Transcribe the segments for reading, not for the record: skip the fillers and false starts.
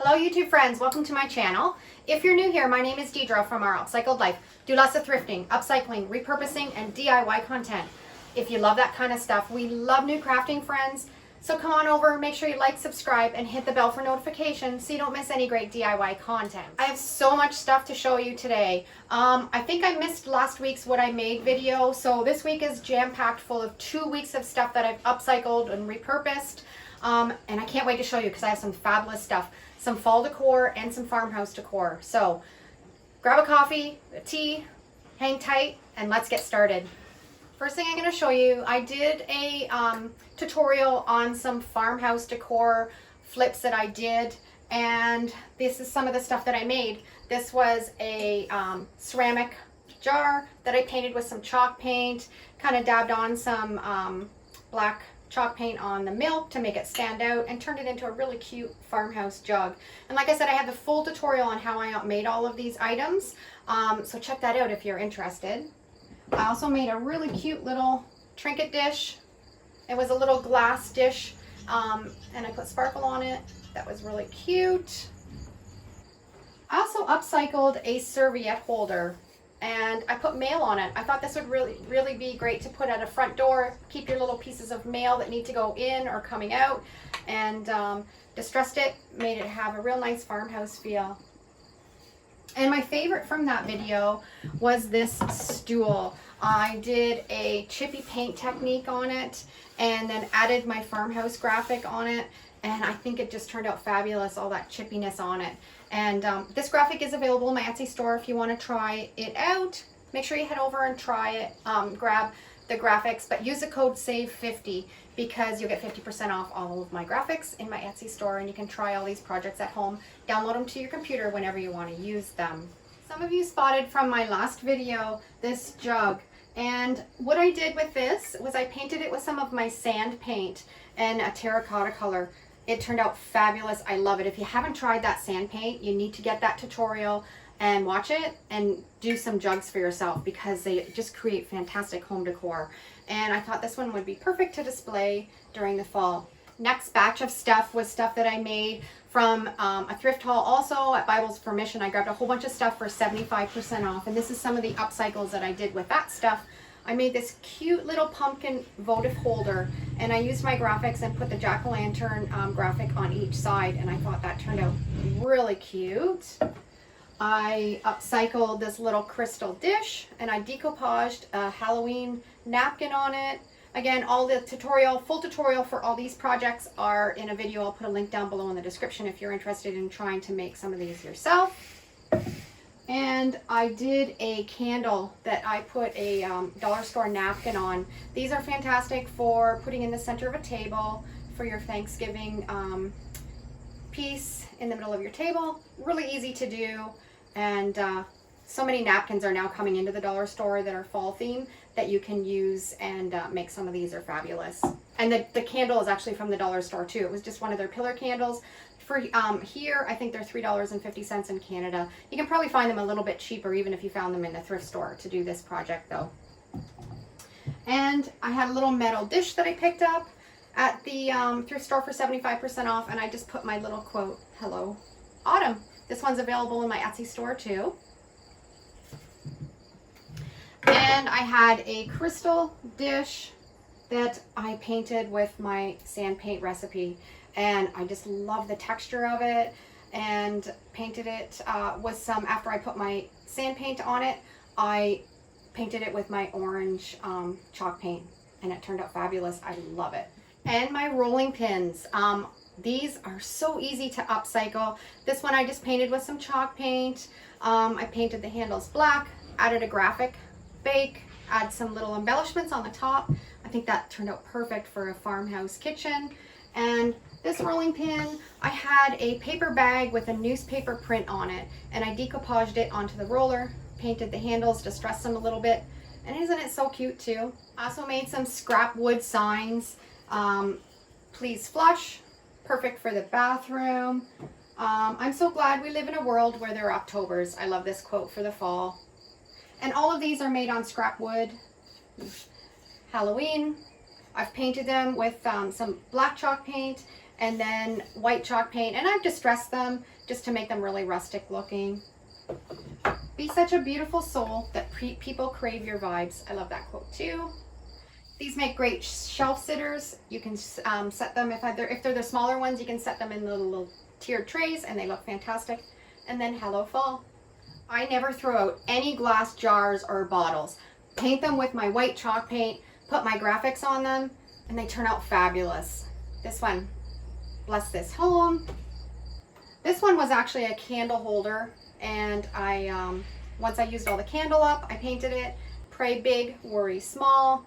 Hello YouTube friends, welcome to my channel. If you're new here, my name is Deidre from our Upcycled Life. Do lots of thrifting, upcycling, repurposing, and DIY content. If you love that kind of stuff, we love new crafting friends. So come on over, make sure you like, subscribe, and hit the bell for notifications so you don't miss any great DIY content. I have so much stuff to show you today. I think I missed last week's What I Made video, so this week is jam-packed full of 2 weeks of stuff that I've upcycled and repurposed. And I can't wait to show you because I have some fabulous stuff. Some fall decor and some farmhouse decor. So grab a coffee, a tea, hang tight, and let's get started. First thing I'm going to show you, I did a tutorial on some farmhouse decor flips that I did, and this is some of the stuff that I made. This was a ceramic jar that I painted with some chalk paint, kind of dabbed on some black chalk paint on the milk to make it stand out, and turned it into a really cute farmhouse jug. And like I said, I have the full tutorial on how I made all of these items, so check that out if you're interested. I also made a really cute little trinket dish. It was a little glass dish, and I put sparkle on it. That was really cute. I also upcycled a serviette holder, and I put mail on it. I thought this would really be great to put at a front door, keep your little pieces of mail that need to go in or coming out, and distressed it, made it have a real nice farmhouse feel. And my favorite from that video was this stool. I did a chippy paint technique on it and then added my farmhouse graphic on it, and I think it just turned out fabulous, all that chippiness on it. And this graphic is available in my Etsy store if you want to try it out. Make sure you head over and try it, grab the graphics, but use the code SAVE50 because you'll get 50% off all of my graphics in my Etsy store, and you can try all these projects at home, download them to your computer whenever you want to use them. Some of you spotted from my last video this jug, and what I did with this was I painted it with some of my sand paint and a terracotta color. It turned out fabulous. I love it. If you haven't tried that sand paint, you need to get that tutorial and watch it and do some jugs for yourself because they just create fantastic home decor. And I thought this one would be perfect to display during the fall. Next batch of stuff was stuff that I made from a thrift haul. Also at Bible's permission, I grabbed a whole bunch of stuff for 75% off, and this is some of the upcycles that I did with that stuff. I made this cute little pumpkin votive holder, and I used my graphics and put the jack-o'-lantern graphic on each side, and I thought that turned out really cute. I upcycled this little crystal dish, and I decoupaged a Halloween napkin on it. Again, all the full tutorial for all these projects are in a video. I'll put a link down below in the description if you're interested in trying to make some of these yourself. And I did a candle that I put a dollar store napkin on. These are fantastic for putting in the center of a table for your Thanksgiving piece in the middle of your table. Really easy to do, and so many napkins are now coming into the dollar store that are fall theme that you can use and make some of these are fabulous. And the candle is actually from the dollar store too. It was just one of their pillar candles. For here, I think they're $3.50 in Canada. You can probably find them a little bit cheaper even if you found them in the thrift store to do this project though. And I had a little metal dish that I picked up at the thrift store for 75% off, and I just put my little quote, "Hello, Autumn." This one's available in my Etsy store too. And I had a crystal dish that I painted with my sand paint recipe, and I just love the texture of it, and painted it with some, after I put my sand paint on it, I painted it with my orange chalk paint, and it turned out fabulous. I love it. And my rolling pins. These are so easy to upcycle. This one I just painted with some chalk paint. I painted the handles black, added a graphic bake, add some little embellishments on the top. I think that turned out perfect for a farmhouse kitchen. And this rolling pin, I had a paper bag with a newspaper print on it, and I decoupaged it onto the roller, painted the handles, distressed them a little bit, and isn't it so cute too? I also made some scrap wood signs. Please flush, perfect for the bathroom. I'm so glad we live in a world where there are Octobers. I love this quote for the fall. And all of these are made on scrap wood. Halloween, I've painted them with some black chalk paint and then white chalk paint, and I've distressed them just to make them really rustic looking. Be such a beautiful soul that people crave your vibes. I love that quote too. These make great shelf sitters. You can set them, if they're the smaller ones, you can set them in the little tiered trays and they look fantastic. And then Hello Fall. I never throw out any glass jars or bottles. Paint them with my white chalk paint, put my graphics on them, and they turn out fabulous. This one, Bless This Home. This one was actually a candle holder, and once I used all the candle up, I painted it. Pray big, worry small.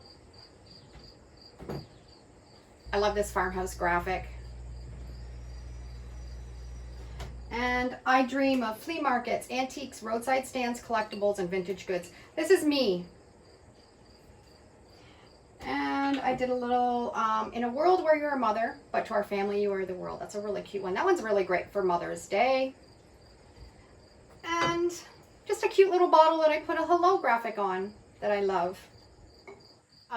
I love this farmhouse graphic. And I dream of flea markets, antiques, roadside stands, collectibles, and vintage goods. This is me. And I did a little, in a world where you're a mother, but to our family you are the world. That's a really cute one. That one's really great for Mother's Day. And just a cute little bottle that I put a hello graphic on that I love.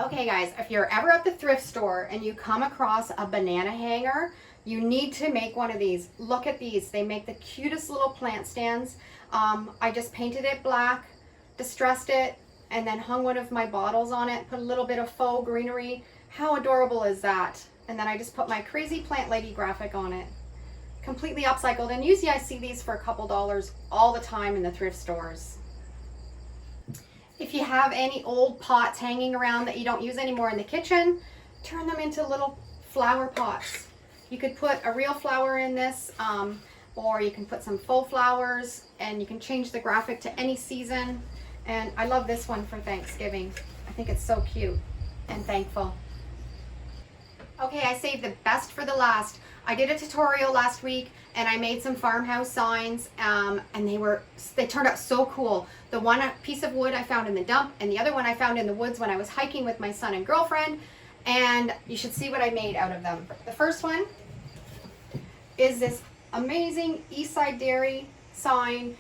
Okay guys, if you're ever at the thrift store and you come across a banana hanger, you need to make one of these. Look at these. They make the cutest little plant stands. I just painted it black, distressed it, and then hung one of my bottles on it, put a little bit of faux greenery. How adorable is that? And then I just put my crazy plant lady graphic on it. Completely upcycled, and usually I see these for a couple dollars all the time in the thrift stores. If you have any old pots hanging around that you don't use anymore in the kitchen, turn them into little flower pots. You could put a real flower in this, or you can put some faux flowers, and you can change the graphic to any season. And I love this one for Thanksgiving. I think it's so cute and thankful. Okay, I saved the best for the last. I did a tutorial last week and I made some farmhouse signs, and they turned out so cool. The one piece of wood I found in the dump, and the other one I found in the woods when I was hiking with my son and girlfriend, and you should see what I made out of them. The first one is this amazing Eastside Dairy sign.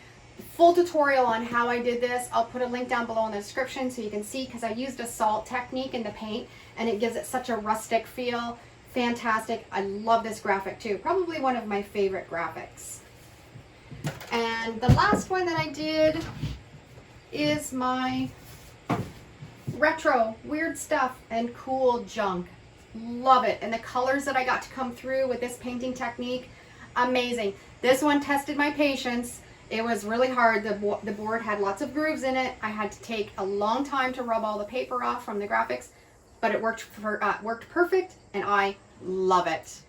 Full tutorial on how I did this. I'll put a link down below in the description so you can see, because I used a salt technique in the paint and it gives it such a rustic feel. Fantastic. I love this graphic too. Probably one of my favorite graphics. And the last one that I did is my retro weird stuff and cool junk. Love it. And the colors that I got to come through with this painting technique, amazing. This one tested my patience. It was really hard. The board had lots of grooves in it. I had to take a long time to rub all the paper off from the graphics, but it worked perfect, and I love it.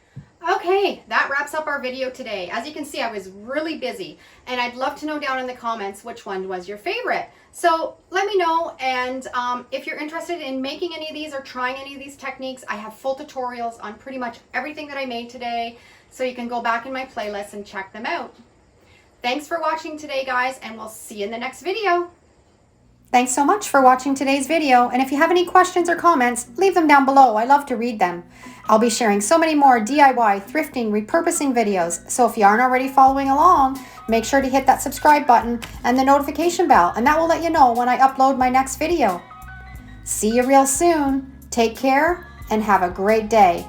Okay, that wraps up our video today. As you can see, I was really busy, and I'd love to know down in the comments which one was your favorite. So let me know, and if you're interested in making any of these or trying any of these techniques, I have full tutorials on pretty much everything that I made today, so you can go back in my playlist and check them out. Thanks for watching today, guys, and we'll see you in the next video. Thanks so much for watching today's video, and if you have any questions or comments, leave them down below. I love to read them. I'll be sharing so many more DIY, thrifting, repurposing videos, so if you aren't already following along, make sure to hit that subscribe button and the notification bell, and that will let you know when I upload my next video. See you real soon. Take care and have a great day.